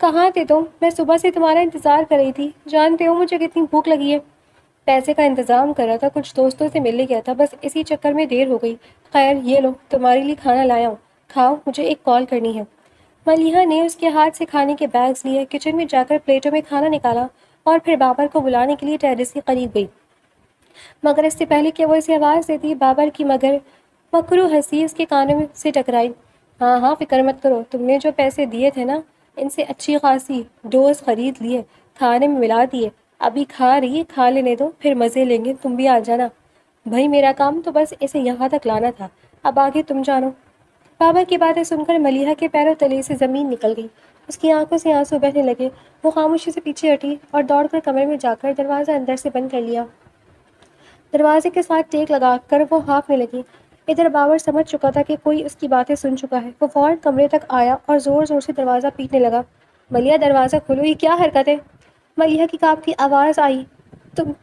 کہاں تھے تم؟ میں صبح سے تمہارا انتظار کر رہی تھی، جانتے ہو مجھے کتنی بھوک لگی ہے۔ پیسے کا انتظام کر رہا تھا، کچھ دوستوں سے ملنے گیا تھا، بس اسی چکر میں دیر ہو گئی۔ خیر یہ لو تمہارے لیے کھانا لایا ہوں، کھاؤ، مجھے ایک کال کرنی ہے۔ ملیحہ نے اس کے ہاتھ سے کھانے کے بیگز لیے، کچن میں جا کر پلیٹوں میں کھانا نکالا اور پھر بابر کو بلانے کے لیے ٹیرس کے قریب گئی، مگر اس سے پہلے کہ وہ اسے آواز دیتی بابر کی مکرو ہنسی اس کے کانوں میں سے ٹکرائی۔ ہاں ہاں فکر مت کرو، تم نے جو پیسے دیے تھے نا، ان سے اچھی خاصی ڈوز خرید لیے، کھانے میں ملا دیے، ابھی کھا رہی ہے، کھا لینے دو پھر مزے لیں گے، تم بھی آ جانا۔ بھائی میرا کام تو بس اسے یہاں تک لانا تھا، اب آگے تم جانو۔ بابر کی باتیں سن کر ملیحہ کے پیروں تلے سے زمین نکل گئی، اس کی آنکھوں سے آنسو بہنے لگے۔ وہ خاموشی سے پیچھے ہٹی اور دوڑ کر کمرے میں جا کر دروازہ اندر سے بند کر لیا۔ دروازے کے ساتھ ٹیک لگا کر وہ ہانپنے لگی۔ ادھر بابر سمجھ چکا تھا کہ کوئی اس کی باتیں سن چکا ہے۔ وہ فوراً کمرے تک آیا اور زور زور سے دروازہ پیٹنے لگا۔ ملیحہ دروازہ کھولو، یہ کیا حرکت ہے؟ ملیحہ کی کانپتی آواز آئی۔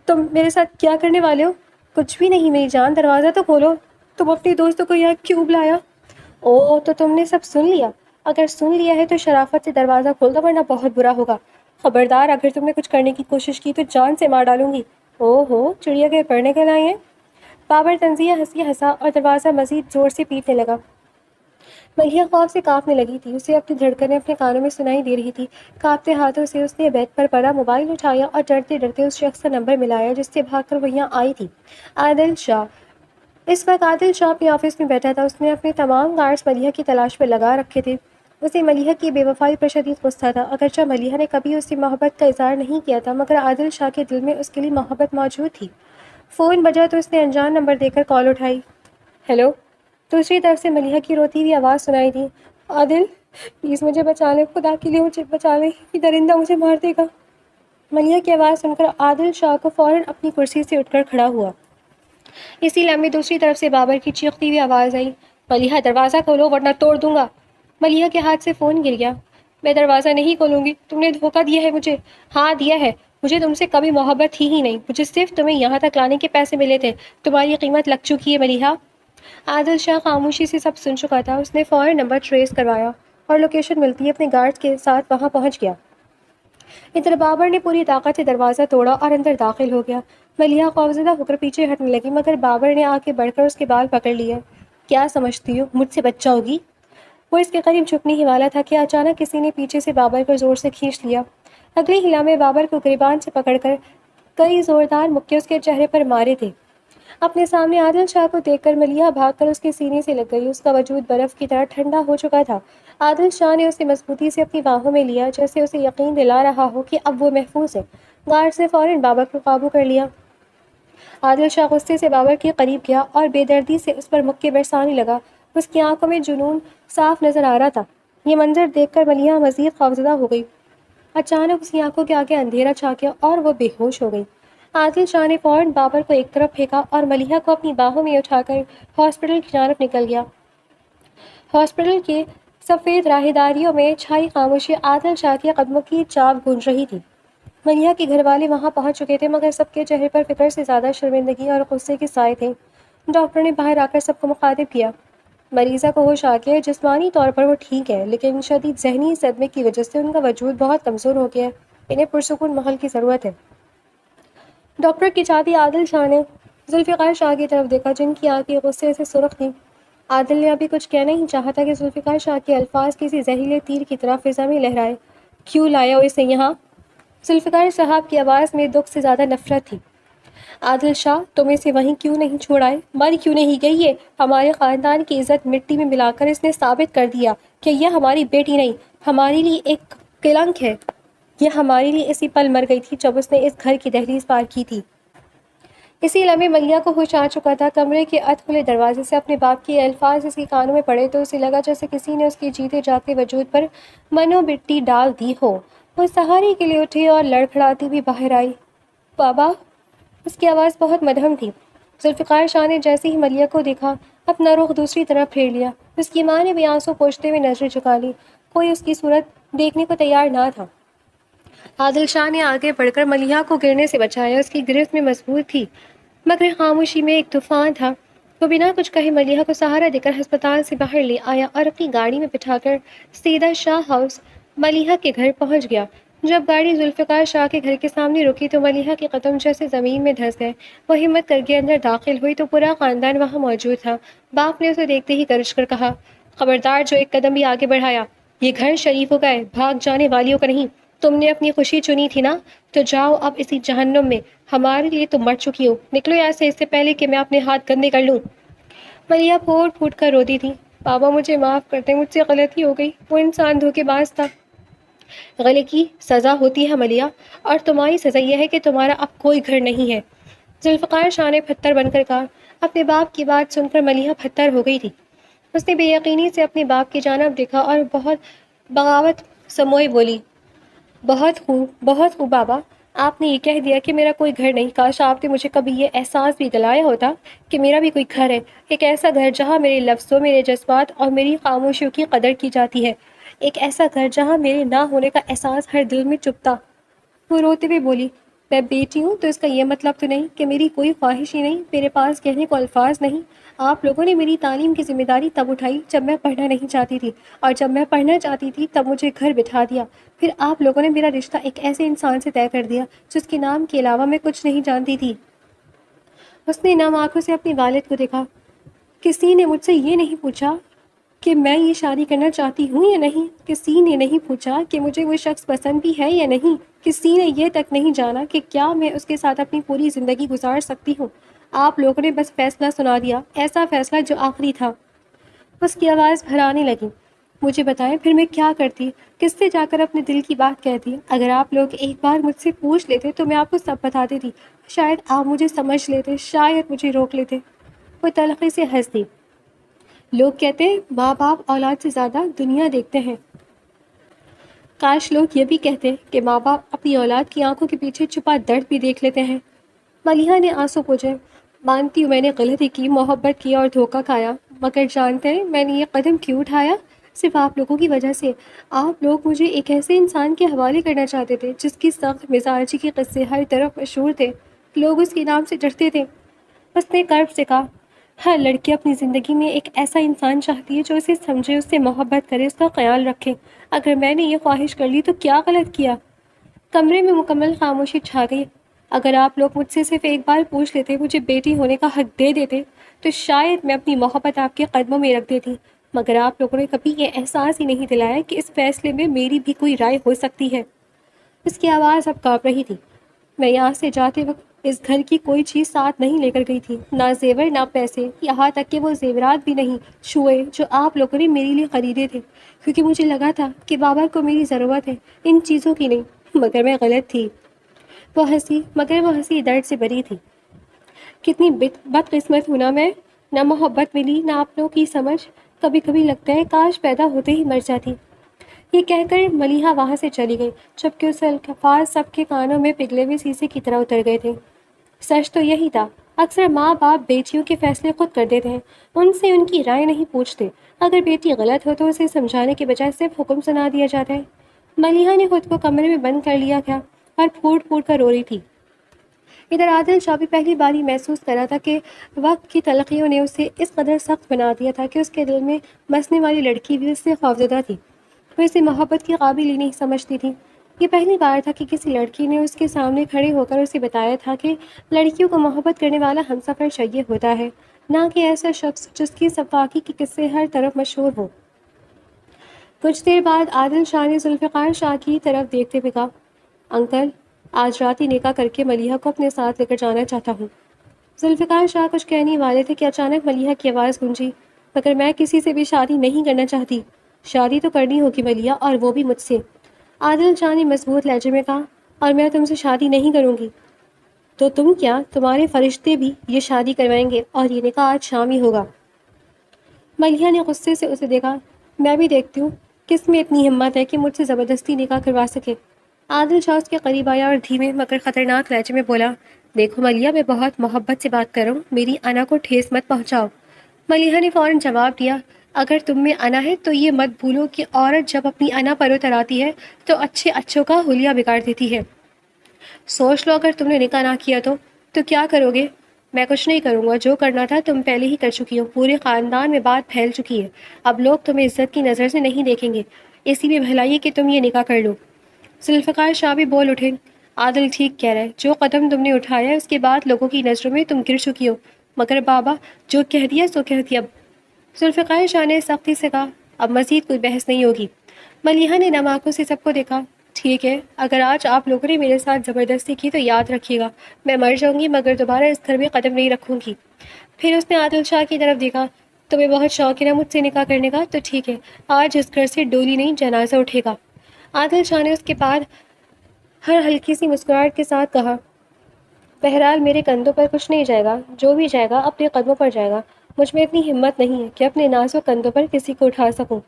تم میرے ساتھ کیا کرنے والے ہو؟ کچھ بھی نہیں میری جان، دروازہ تو کھولو، تم اپنے دوستوں کو یہاں کیوں بلایا؟ اوہ تو تم نے سب سن لیا؟ اگر سن لیا ہے تو شرافت سے دروازہ کھول دو ورنہ بہت برا ہوگا۔ خبردار اگر تم نے کچھ کرنے کی کوشش کی تو جان سے مار ڈالوں گی۔ او ہو، چڑیا گھر پڑنے کے لائے ہیں؟ بابر تنزیہ ہنسی ہنسا اور دروازہ مزید زور سے پیٹنے لگا۔ ملیحہ خوف سے کانپنے لگی تھی، اسے اپنی دھڑکنیں اپنے کانوں میں سنائی دے رہی تھی۔ کانپتے ہاتھوں سے اس نے بیڈ پر پڑا موبائل اٹھایا اور ڈرتے ڈرتے اس شخص کا نمبر ملایا جس سے بھاگ کر وہ یہاں آئی تھی، عادل شاہ۔ اس وقت عادل شاہ اپنے آفس میں بیٹھا تھا، اس نے اپنے تمام گارڈز ملیحہ کی تلاش میں لگا رکھے تھے۔ اسے ملیحہ کی بے وفائی پر شدید غصہ تھا، اگرچہ ملیحہ نے کبھی اس سے محبت کا اظہار نہیں کیا تھا، مگر عادل شاہ کے دل میں اس کے لیے محبت موجود تھی۔ فون بجا تو اس نے انجان نمبر دے کر کال اٹھائی۔ ہیلو۔ دوسری طرف سے ملیحہ کی روتی ہوئی آواز سنائی دی۔ عادل پلیز مجھے بچا لیں، خدا کے لیے مجھے بچا لیں، یہ درندہ مجھے مار دے گا۔ ملیحہ کی آواز سن کر عادل شاہ کو فوراً اپنی کرسی سے اٹھ کر کھڑا ہوا۔ اسی لمحے دوسری طرف سے بابر کی چیختی ہوئی آواز آئی۔ ملیحہ دروازہ کھولو ورنہ توڑ دوں گا۔ ملیحہ کے ہاتھ سے فون گر گیا۔ میں دروازہ نہیں کھولوں گی، تم نے دھوکہ دیا ہے مجھے۔ ہاں دیا ہے، مجھے تم سے کبھی محبت ہی نہیں، مجھے صرف تمہیں یہاں تک لانے کے پیسے ملے تھے، تمہاری قیمت لگ چکی ہے ملیحہ۔ عادل شاہ خاموشی سے سب سن چکا تھا، اس نے فوراً نمبر ٹریس کروایا اور لوکیشن ملتی اپنے گارڈز کے ساتھ وہاں پہنچ گیا۔ ادھر بابر نے پوری طاقت سے دروازہ توڑا اور اندر داخل ہو گیا۔ ملیحہ خوفزدہ ہو کر پیچھے ہٹنے لگی، مگر بابر نے آ کے بڑھ کر اس کے بال پکڑ لیے۔ کیا سمجھتی ہو مجھ سے بچہ ہوگی؟ وہ اس کے قریب جھکنے ہی والا تھا کہ اچانک کسی نے پیچھے سے بابر کو زور سے کھینچ لیا۔ اگلے ہی لمحے بابر کو گریبان سے پکڑ کر کئی زوردار مکے اس کے چہرے پر مارے تھے۔ اپنے سامنے عادل شاہ کو دیکھ کر ملیحہ بھاگ کر اس کے سینے سے لگ گئی، اس کا وجود برف کی طرح ٹھنڈا ہو چکا تھا۔ عادل شاہ نے اسے مضبوطی سے اپنی باہوں میں لیا، جیسے اسے یقین دلا رہا ہو کہ اب وہ محفوظ ہے۔ گارڈز نے فوراً بابر کو قابو کر لیا۔ عادل شاہ غصے سے بابر کے قریب گیا اور بے دردی سے اس پر مکے برسانے لگا، اس کی آنکھوں میں جنون صاف نظر آ رہا تھا۔ یہ منظر دیکھ کر ملیحہ مزید خوفزدہ ہو گئی۔ اچانک اس کی آنکھوں کے آگے اندھیرا چھا گیا اور وہ بے ہوش ہو گئی۔ عادل شاہ نے فوراً بابر کو ایک طرف پھینکا اور ملیحہ کو اپنی باہوں میں اٹھا کر ہاسپٹل کی جانب نکل گیا۔ ہاسپٹل کے سفید راہداریوں میں چھائی خاموشی، عادل شاہ کے قدموں کی چاپ گونج رہی تھی۔ ملیحہ کے گھر والے وہاں پہنچ چکے تھے، مگر سب کے چہرے پر فکر سے زیادہ شرمندگی اور غصے کے سائے تھے۔ ڈاکٹر نے باہر آ کر سب کو مخاطب کیا۔ مریضہ کو ہوش آ گیا ہے، جسمانی طور پر وہ ٹھیک ہے، لیکن شدید ذہنی صدمے کی وجہ سے ان کا وجود بہت کمزور ہو گیا ہے، انہیں پرسکون محل کی ضرورت ہے۔ ڈاکٹر کی چاہتے عادل شاہ نے ذوالفقار شاہ کی طرف دیکھا، جن کی آنکھیں غصے سے سرخ تھیں۔ عادل نے ابھی کچھ کہنا ہی چاہا تھا کہ ذوالفقار شاہ کے الفاظ کسی زہریلے تیر کی طرح فضا میں لہرائے۔ کیوں لایا ہو اسے یہاں؟ ذوالفقار صاحب کی آواز میں دکھ سے زیادہ نفرت تھی۔ عادل شاہ تم اسے وہیں کیوں نہیں چھوڑائے؟ مر کیوں نہیں گئی ہے؟ ہمارے خاندان کی عزت مٹی میں ملا کر اس نے ثابت کر دیا کہ یہ ہماری بیٹی نہیں، ہمارے لیے ایک کلنک ہے۔ یہ ہمارے لیے اسی پل مر گئی تھی جب اس نے اس گھر کی دہلیز پار کی تھی۔ اسی لمحے ملیحہ کو ہوش آ چکا تھا۔ کمرے کے ادھ کھلے دروازے سے اپنے باپ کے الفاظ اس کے کانوں میں پڑے تو اسے لگا جیسے کسی نے اس کے جیتے جاگتے وجود پر منو مٹی ڈال دی ہو۔ وہ سہارے کے لیے اٹھی اور لڑکھڑاتی ہوئی باہر آئی۔ بابا! اس کی آواز بہت مدھم تھی۔ ذوالفقار شاہ نے جیسے ہی ملیحہ کو دیکھا اپنا رخ دوسری طرف پھیر لیا۔ اس کی ماں نے بھی آنسو پوچھتے ہوئے نظریں جھکا لی، کوئی اس کی صورت دیکھنے کو تیار نہ تھا۔ عادل شاہ نے آگے بڑھ کر ملیحہ کو گرنے سے بچایا، اس کی گرفت میں مضبوط تھی مگر خاموشی میں ایک طوفان تھا۔ وہ بنا کچھ کہے ملیحہ کو سہارا دے کر ہسپتال سے باہر لے آیا اور اپنی گاڑی میں بٹھا کر سیدھا شاہ ہاؤس ملیحہ کے گھر پہنچ گیا۔ جب گاڑی ذوالفقار شاہ کے گھر کے سامنے رکی تو ملیحہ کے قدم جیسے زمین میں دھنس گئے۔ وہ ہمت کر کے اندر داخل ہوئی تو پورا خاندان وہاں موجود تھا۔ باپ نے اسے دیکھتے ہی گرج کر کہا، خبردار جو ایک قدم بھی آگے بڑھایا، یہ گھر شریفوں کا ہے، بھاگ جانے والیوں کا نہیں۔ تم نے اپنی خوشی چنی تھی نا، تو جاؤ اب اسی جہنم میں، ہمارے لیے تم مر چکی ہو، نکلو یہاں سے اس سے پہلے کہ میں اپنے ہاتھ گندے کر لوں۔ ملیحہ پھوٹ پھوٹ کر روتی تھی، بابا مجھے معاف کر دیں، مجھ سے غلطی ہو گئی، وہ انسان دھوکے باز تھا۔ غلطی کی سزا ہوتی ہے ملیحہ، اور تمہاری سزا یہ ہے کہ تمہارا اب کوئی گھر نہیں ہے۔ ذوالفقار شاہ نے پتھر بن کر کہا۔ اپنے باپ کی بات سن کر ملیحہ پتھر ہو گئی تھی۔ اس نے بے یقینی سے اپنے باپ کی جانب دیکھا اور بہت بغاوت سموئے بولی، بہت خوب بابا، آپ نے یہ کہہ دیا کہ میرا کوئی گھر نہیں، کاش آپ نے مجھے کبھی یہ احساس بھی دلایا ہوتا کہ میرا بھی کوئی گھر ہے، ایک ایسا گھر جہاں میرے لفظوں، میرے جذبات اور میری خاموشیوں کی قدر کی جاتی ہے، ایک ایسا گھر جہاں میرے نہ ہونے کا احساس ہر دل میں چبھتا۔ وہ روتے ہوئے بولی، میں بیٹی ہوں تو اس کا یہ مطلب تو نہیں کہ میری کوئی خواہش ہی نہیں، میرے پاس کہنے کو الفاظ نہیں۔ آپ لوگوں نے میری تعلیم کی ذمہ داری تب اٹھائی جب میں پڑھنا نہیں چاہتی تھی، اور جب میں پڑھنا چاہتی تھی تب مجھے گھر بٹھا دیا۔ پھر آپ لوگوں نے میرا رشتہ ایک ایسے انسان سے طے کر دیا جس کے نام کے علاوہ میں کچھ نہیں جانتی تھی۔ اس نے نم آنکھوں سے اپنے والد کو دیکھا۔ کسی نے مجھ سے یہ نہیں پوچھا کہ میں یہ شادی کرنا چاہتی ہوں یا نہیں، کسی نے نہیں پوچھا کہ مجھے وہ شخص پسند بھی ہے یا نہیں، کسی نے یہ تک نہیں جانا کہ کیا میں اس کے ساتھ اپنی پوری زندگی گزار سکتی ہوں۔ آپ لوگوں نے بس فیصلہ سنا دیا، ایسا فیصلہ جو آخری تھا۔ اس کی آواز بھرانے لگی، مجھے بتائیں پھر میں کیا کرتی، کس سے جا کر اپنے دل کی بات کہتی؟ اگر آپ لوگ ایک بار مجھ سے پوچھ لیتے تو میں آپ کو سب بتاتی تھی، شاید آپ مجھے سمجھ لیتے، شاید مجھے روک لیتے۔ وہ تلخی سے ہنس دی، لوگ کہتے ہیں ماں باپ اولاد سے زیادہ دنیا دیکھتے ہیں، کاش لوگ یہ بھی کہتے کہ ماں باپ اپنی اولاد کی آنکھوں کے پیچھے چھپا درد بھی دیکھ لیتے ہیں۔ ملیحہ نے آنسو پوچھے، مانتی ہوں میں نے غلطی کی، محبت کی اور دھوکہ کھایا، مگر جانتے ہیں میں نے یہ قدم کیوں اٹھایا؟ صرف آپ لوگوں کی وجہ سے۔ آپ لوگ مجھے ایک ایسے انسان کے حوالے کرنا چاہتے تھے جس کی سخت مزاجی کے قصے ہر طرف مشہور تھے، لوگ اس کے نام سے ڈرتے تھے۔ اس نے کرب سے کہا، ہر لڑکی اپنی زندگی میں ایک ایسا انسان چاہتی ہے جو اسے سمجھے، اس سے محبت کرے، اس کا خیال رکھے۔ اگر میں نے یہ خواہش کر لی تو کیا غلط کیا؟ کمرے میں مکمل خاموشی چھا گئی۔ اگر آپ لوگ مجھ سے صرف ایک بار پوچھ لیتے، مجھے بیٹی ہونے کا حق دے دیتے، تو شاید میں اپنی محبت آپ کے قدموں میں رکھ دیتی، مگر آپ لوگوں نے کبھی یہ احساس ہی نہیں دلایا کہ اس فیصلے میں میری بھی کوئی رائے ہو سکتی ہے۔ اس کی آواز اب کانپ رہی تھی، میں یہاں سے جاتے وقت اس گھر کی کوئی چیز ساتھ نہیں لے کر گئی تھی، نہ زیور نہ پیسے، یہاں تک کہ وہ زیورات بھی نہیں چھوئے جو آپ لوگوں نے میرے لیے خریدے تھے، کیونکہ مجھے لگا تھا کہ بابا کو میری ضرورت ہے، ان چیزوں کی نہیں، مگر میں غلط تھی۔ وہ ہنسی، مگر وہ ہنسی درد سے بری تھی۔ کتنی بدقسمت ہوں نا میں، نہ محبت ملی نہ اپنوں کی سمجھ، کبھی کبھی لگتا ہے کاش پیدا ہوتے ہی مر جاتی۔ یہ کہہ کر ملیحہ وہاں سے چلی گئی، جبکہ اس الفاظ سب کے کانوں میں پگھلے ہوئے شیشے کی طرح اتر گئے تھے۔ سچ تو یہی تھا، اکثر ماں باپ بیٹیوں کے فیصلے خود کر دیتے ہیں، ان سے ان کی رائے نہیں پوچھتے، اگر بیٹی غلط ہو تو اسے سمجھانے کے بجائے صرف حکم سنا دیا جاتا ہے۔ ملیحہ نے خود کو کمرے میں بند کر لیا تھا اور پھوٹ پھوٹ کر رو رہی تھی۔ ادھر عادل شاہ بھی پہلی بار ہی محسوس کرا تھا کہ وقت کی تلخیوں نے اسے اس قدر سخت بنا دیا تھا کہ اس کے دل میں بسنے والی لڑکی بھی اس سے خوفزدہ تھی، وہ اسے محبت کی قابل ہی نہیں سمجھتی تھی۔ یہ پہلی بار تھا کہ کسی لڑکی نے اس کے سامنے کھڑے ہو کر اسے بتایا تھا کہ لڑکیوں کو محبت کرنے والا ہمسفر چاہیے ہوتا ہے، نہ کہ ایسا شخص جس کی صفاقی کے قصے ہر طرف مشہور ہو۔ کچھ دیر بعد عادل شاہ نے ذوالفقار شاہ کی طرف دیکھتے ہوئے کہا، انکل، آج رات ہی نکاح کر کے ملیحہ کو اپنے ساتھ لے کر جانا چاہتا ہوں۔ ذوالفقار شاہ کچھ کہنے والے تھے کہ اچانک ملیحہ کی آواز گونجی، مگر میں کسی سے بھی شادی نہیں کرنا چاہتی۔ شادی تو کرنی ہوگی ملیحہ، اور وہ بھی مجھ سے۔ عادل شاہ نے مضبوط لہجے میں کہا، اور میں تم سے شادی نہیں کروں گی۔ تو تم کیا، تمہارے فرشتے بھی یہ شادی کروائیں گے، اور یہ نکاح آج شام ہی ہوگا۔ ملیحہ نے غصے سے اسے دیکھا، میں بھی دیکھتی ہوں کس میں اتنی ہمت ہے کہ مجھ سے زبردستی نکاح کروا سکے۔ عادل شاہ اس کے قریب آیا اور دھیمے مگر خطرناک لہجے میں بولا، دیکھو ملیحہ، میں بہت محبت سے بات کر رہا ہوں، میری انا کو ٹھیس مت پہنچاؤ۔ ملیحہ نے فوراً جواب دیا، اگر تم میں انا ہے تو یہ مت بھولو کہ عورت جب اپنی انا پر اتر آتی ہے تو اچھے اچھوں کا حلیہ بگاڑ دیتی ہے۔ سوچ لو اگر تم نے نکاح نہ کیا تو کیا کرو گے؟ میں کچھ نہیں کروں گا، جو کرنا تھا تم پہلے ہی کر چکی ہو، پورے خاندان میں بات پھیل چکی ہے، اب لوگ تمہیں عزت کی نظر سے نہیں دیکھیں گے۔ اسی میں بھلائی ہے کہ تم یہ نکاح کر لو۔ ذوالفقار شاہ بھی بول اٹھے، عادل ٹھیک کہہ رہا ہے، جو قدم تم نے اٹھایا ہے اس کے بعد لوگوں کی نظروں میں تم گر چکی ہو، مگر بابا جو کہہ دیا سو کہہ دیا۔ ذوالفقار شاہ نے سختی سے کہا، اب مزید کوئی بحث نہیں ہوگی۔ ملیحہ نے نم آنکھوں سے سب کو دیکھا، ٹھیک ہے، اگر آج آپ لوگوں نے میرے ساتھ زبردستی کی تو یاد رکھیے گا، میں مر جاؤں گی مگر دوبارہ اس گھر میں قدم نہیں رکھوں گی۔ پھر اس نے عادل شاہ کی طرف دیکھا، تمہیں بہت شوق ہے نا مجھ سے نکاح کرنے کا، تو ٹھیک ہے، آج اس گھر سے ڈولی نہیں جنازہ اٹھے گا۔ عادل شاہ نے اس کے بعد ہر ہلکی سی مسکراہٹ کے ساتھ کہا، بہرحال میرے کندھوں پر کچھ نہیں جائے گا، جو بھی جائے گا اپنے قدموں پر جائے گا، مجھ میں اتنی ہمت نہیں ہے کہ اپنے نازک کندھوں پر کسی کو اٹھا سکوں۔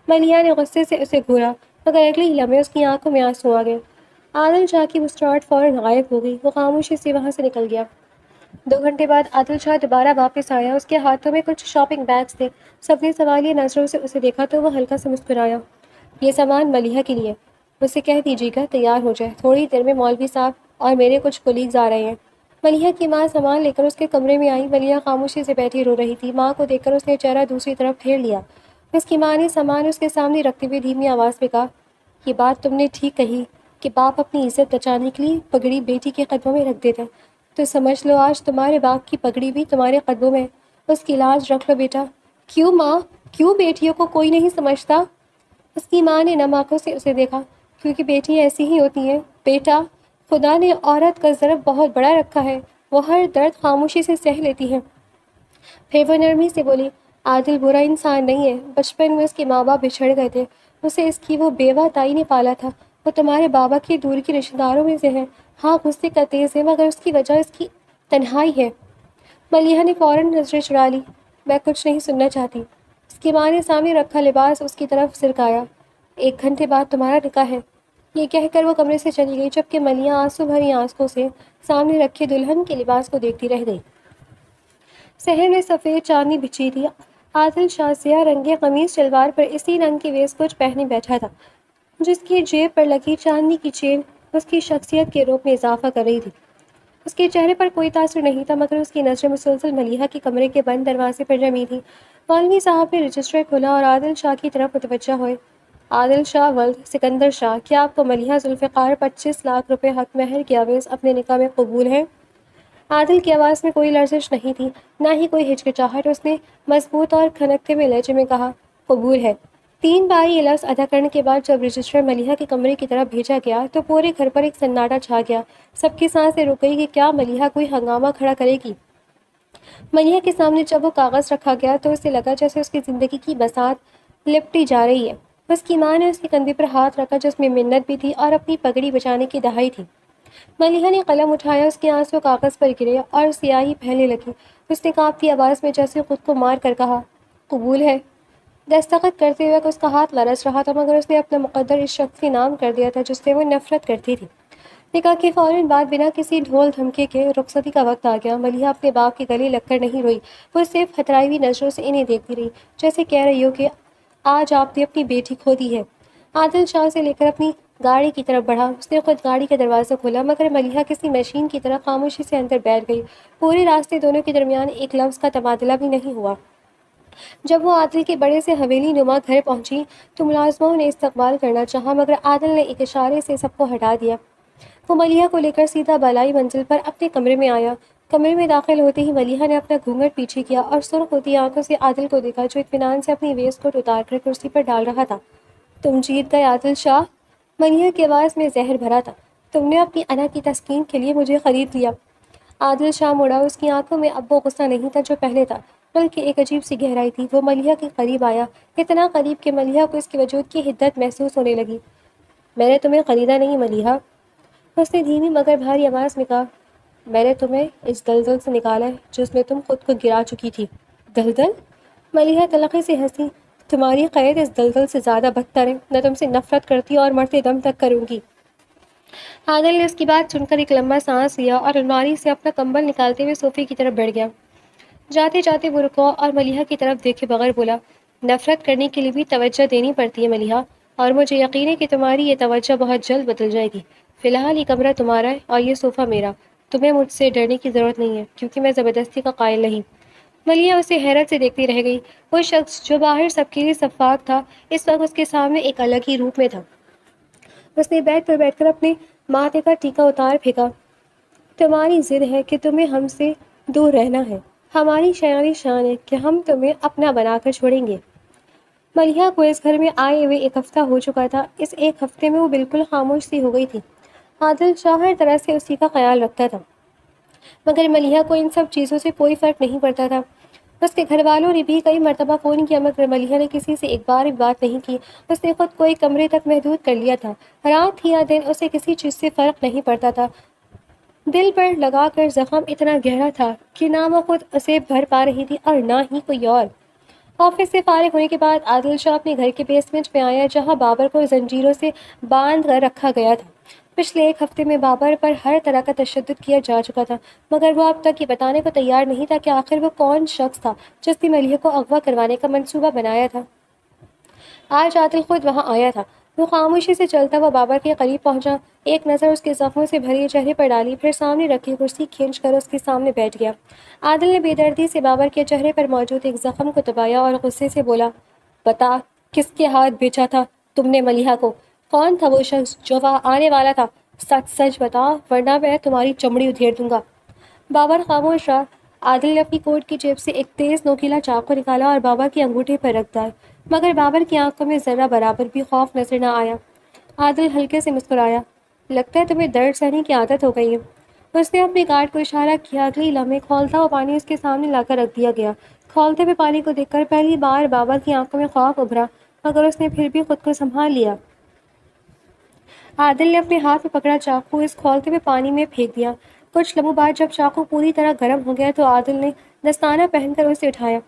ملیحہ نے غصے سے اسے گھورا، مگر اگلے ہی لمحے اس کی آنکھوں میں آنسو آ گئے۔ عادل شاہ کی مسکراہٹ فوراً غائب ہو گئی، وہ خاموشی سے وہاں سے نکل گیا۔ 2 گھنٹے بعد عادل شاہ دوبارہ واپس آیا، اس کے ہاتھوں میں کچھ شاپنگ بیگز تھے۔ سب نے سوالیہ نظروں سے اسے دیکھا تو وہ ہلکا سا مسکرایا، یہ سامان ملیحہ کے لیے، اسے کہہ دیجیے گا تیار ہو جائے، تھوڑی دیر میں مولوی صاحب اور میرے کچھ کولیگز آ رہے ہیں۔ ملیحہ کی ماں سامان لے کر اس کے کمرے میں آئی، ملیحہ خاموشی سے بیٹھی رو رہی تھی، ماں کو دیکھ کر اس نے چہرہ دوسری طرف پھیر لیا۔ اس کی ماں نے سامان اس کے سامنے رکھتے ہوئے دھیمی آواز میں کہا، یہ بات تم نے ٹھیک کہی کہ باپ اپنی عزت بچانے کے لیے پگڑی بیٹی کے قدموں میں رکھ دیتا، تو سمجھ لو آج تمہارے باپ کی پگڑی بھی تمہارے قدموں میں، اس کی لاج رکھ لو بیٹا۔ کیوں ماں، کیوں بیٹیوں کو کوئی نہیں سمجھتا؟ اس کی ماں نے نم آنکھوں سے اسے دیکھا، کیونکہ بیٹیاں ایسی ہی ہوتی ہیں بیٹا، خدا نے عورت کا ضرب بہت بڑا رکھا ہے، وہ ہر درد خاموشی سے سہ لیتی ہے۔ پھر وہ نرمی سے بولی، عادل برا انسان نہیں ہے، بچپن میں اس کے ماں باپ بچھڑ گئے تھے، اسے اس کی وہ بیوہ تائی نے پالا تھا، وہ تمہارے بابا کے دور کے رشتہ داروں میں سے ہے، ہاں غصے کا تیز ہے مگر اس کی وجہ اس کی تنہائی ہے۔ ملیحہ نے فوراً نظریں چرا لی، میں کچھ نہیں سننا چاہتی۔ اس کی ماں نے سامنے رکھا لباس اس کی طرف سرکایا، 1 گھنٹے بعد تمہارا نکاح ہے، یہ کہہ کر وہ کمرے سے چلی گئی، جبکہ ملیحہ آنسو بھری آنکھوں سے سامنے رکھے دلہن کے لباس کو دیکھتی رہ گئی۔ صحن میں سفید چاندنی بچھی تھی، عادل شاہ سیاہ رنگ کے قمیص شلوار پر اسی رنگ کی ویسٹ کوٹ پہنے بیٹھا تھا، جس کی جیب پر لگی چاندنی کی چین اس کی شخصیت کے روپ میں اضافہ کر رہی تھی۔ اس کے چہرے پر کوئی تاثر نہیں تھا مگر اس کی نظریں مسلسل ملیحہ کے کمرے کے بند دروازے پر جمی تھیں۔ مولوی صاحب نے رجسٹر کھولا اور عادل شاہ کی طرف متوجہ ہوئے۔ عادل شاہ ولد سکندر شاہ، کیا آپ کو ملیحہ ذوالفقار 25 لاکھ روپے حق مہر کی عوض اپنے نکاح میں قبول ہیں؟ عادل کی آواز میں کوئی لرزش نہیں تھی، نہ ہی کوئی ہچکچاہٹ، اس نے مضبوط اور کھنکتے ہوئے لہجے میں کہا، قبول ہے۔ 3 بار یہ لفظ ادا کرنے کے بعد جب رجسٹر ملیحہ کے کمرے کی طرف بھیجا گیا تو پورے گھر پر ایک سناٹا چھا گیا، سب کی سانسیں رک گئی کہ کیا ملیحہ کوئی ہنگامہ کھڑا کرے گی۔ ملیحہ کے سامنے جب وہ کاغذ رکھا گیا تو اسے لگا جیسے اس کی زندگی کی بساط لپٹی جا رہی ہے۔ اس کی ماں نے اس کے کندھے پر ہاتھ رکھا جس میں منت بھی تھی اور اپنی پگڑی بچانے کی دہائی تھی۔ ملیحہ نے قلم اٹھایا، اس کے آنسو کاغذ پر گرے اور سیاہی پھیلنے لگی۔ اس نے کانپتی آواز میں جیسے خود کو مار کر کہا، قبول ہے۔ دستخط کرتے وقت اس کا ہاتھ لرز رہا تھا مگر اس نے اپنا مقدر اس شخص کے نام کر دیا تھا جس سے وہ نفرت کرتی تھی۔ نکاح کے فوراً بعد بنا کسی ڈھول دھمکے کے رخصتی کا وقت آ گیا۔ ملیحہ اپنے باپ کے گلے لگ کر نہیں روئی، وہ صرف خطرائی ہوئی نظروں سے انہیں دیکھتی رہی، جیسے کہہ رہی ہو کہ آج آپ نے اپنی بیٹی کھو دی ہے۔ عادل شاہ سے لے کر اپنی گاڑی کی طرف بڑھا، اس نے خود گاڑی کا دروازہ کھولا مگر ملیحہ کسی مشین کی طرح خاموشی سے اندر بیٹھ گئی۔ پورے راستے دونوں کے درمیان ایک لفظ کا تبادلہ بھی نہیں ہوا۔ جب وہ عادل کے بڑے سے حویلی نما گھر پہنچی تو ملازموں نے استقبال کرنا چاہا مگر عادل نے ایک اشارے سے سب کو ہٹا دیا۔ وہ ملیحہ کو لے کر سیدھا بالائی منزل پر اپنے کمرے میں آیا۔ کمرے میں داخل ہوتے ہی ملیحہ نے اپنا گھونگھٹ پیچھے کیا اور سرخ ہوتی آنکھوں سے عادل کو دیکھا جو اطمینان سے اپنی ویسٹ کوٹ اتار کر کرسی پر ڈال رہا تھا۔ تم جیت گئے عادل شاہ، ملیحہ کی آواز میں زہر بھرا تھا، تم نے اپنی انا کی تسکین کے لیے مجھے خرید لیا۔ عادل شاہ مڑا، اس کی آنکھوں میں اب وہ غصہ نہیں تھا جو پہلے تھا بلکہ ایک عجیب سی گہرائی تھی۔ وہ ملیحہ کے قریب آیا، اتنا قریب کہ ملیحہ کو اس کے وجود کی حدت محسوس ہونے لگی۔ میں نے تمہیں خریدا نہیں ملیحہ، اس نے دھیمی مگر بھاری آواز میں کہا، میں نے تمہیں اس دلدل سے نکالا ہے جس میں تم خود کو گرا چکی تھی۔ دلدل؟ ملیحہ تلخی سے ہنسی، تمہاری قید اس دلدل سے زیادہ بدتر ہے، میں تم سے نفرت کرتی اور مرتے دم تک کروں گی۔ عادل نے اس کی بات سن کر ایک لمبا سانس لیا اور الماری سے اپنا کمبل نکالتے ہوئے صوفے کی طرف بڑھ گیا۔ جاتے جاتے وہ رکا اور ملیحہ کی طرف دیکھے بغیر بولا، نفرت کرنے کے لیے بھی توجہ دینی پڑتی ہے ملیحہ، اور مجھے یقین ہے کہ تمہاری یہ توجہ بہت جلد بدل جائے گی۔ فی الحال یہ کمرہ تمہارا ہے اور یہ صوفہ میرا، تمہیں مجھ سے ڈرنے کی ضرورت نہیں ہے کیونکہ میں زبردستی کا قائل نہیں۔ ملیحہ اسے حیرت سے دیکھتی رہ گئی۔ وہ شخص جو باہر سب کے لیے شفاف تھا اس وقت اس کے سامنے ایک الگ ہی روپ میں تھا۔ اس نے بیٹھ کر اپنے ماتھے کا ٹیکا اتار پھینکا۔ تمہاری ضد ہے کہ تمہیں ہم سے دور رہنا ہے، ہماری شاعری شان ہے کہ ہم تمہیں اپنا بنا کر چھوڑیں گے۔ ملیحہ کو اس گھر میں آئے ہوئے ایک ہفتہ ہو چکا تھا۔ اس ایک ہفتے میں وہ بالکل خاموش سی ہو گئی تھی۔ عادل شاہ ہر طرح سے اسی کا خیال رکھتا تھا، مگر ملیحہ کو ان سب چیزوں سے کوئی فرق نہیں پڑتا تھا۔ اس کے گھر والوں نے بھی کئی مرتبہ فون کیا مگر ملیحہ نے کسی سے ایک بار بھی بات نہیں کی۔ اس نے خود کو ایک کمرے تک محدود کر لیا تھا۔ رات تھی یا دن اسے کسی چیز سے فرق نہیں پڑتا تھا۔ دل پر لگا کر زخم اتنا گہرا تھا کہ نہ وہ خود اسے بھر پا رہی تھی اور نہ ہی کوئی اور۔ آفس سے فارغ ہونے کے بعد عادل شاہ اپنے گھر کے بیسمنٹ میں آیا جہاں بابر کو زنجیروں سے باندھ کر رکھا گیا تھا۔ پچھلے ایک ہفتے میں بابر پر ہر طرح کا تشدد کیا جا چکا تھا، مگر وہ اب تک یہ بتانے کو تیار نہیں تھا کہ آخر وہ کون شخص تھا جس نے ملیحہ کو اغوا کروانے کا منصوبہ بنایا تھا۔ آج عادل خود وہاں آیا تھا۔ وہ خاموشی سے چلتا ہوا بابر کے قریب پہنچا، ایک نظر اس کے زخموں سے بھرے چہرے پر ڈالی، پھر سامنے رکھی کرسی کھینچ کر اس کے سامنے بیٹھ گیا۔ عادل نے بے دردی سے بابر کے چہرے پر موجود ایک زخم کو دبایا اور غصے سے بولا، بتا، کس کے ہاتھ بیچا تھا تم نے ملیحہ کو؟ کون تھا وہ شخص جو وہاں آنے والا تھا؟ سچ سچ بتا ورنہ میں تمہاری چمڑی ادھیڑ دوں گا۔ بابر خاموش رہا۔ عادل نے اپنی کوٹ کی جیب سے ایک تیز نوکیلا چاقو نکالا اور بابر کے انگوٹھے پر رکھ دیا، مگر بابر کی آنکھوں میں ذرہ برابر بھی خوف نظر نہ آیا۔ عادل ہلکے سے مسکرایا، لگتا ہے تمہیں درد سہنے کی عادت ہو گئی ہے۔ اس نے اپنے گارڈ کو اشارہ کیا۔ اگلی لمحے کھولتا ہوا پانی اس کے سامنے لا کر رکھ دیا گیا۔ کھولتے ہوئے پانی کو دیکھ کر پہلی بار بابر کی آنکھوں میں خوف ابھرا، مگر اس نے پھر بھی خود کو سنبھال لیا۔ عادل نے اپنے ہاتھ میں پکڑا چاقو اس کھولتے ہوئے پانی میں پھینک دیا۔ کچھ لمحوں بعد جب چاقو پوری طرح گرم ہو گیا تو عادل نے دستانہ پہن کر اسے اٹھایا،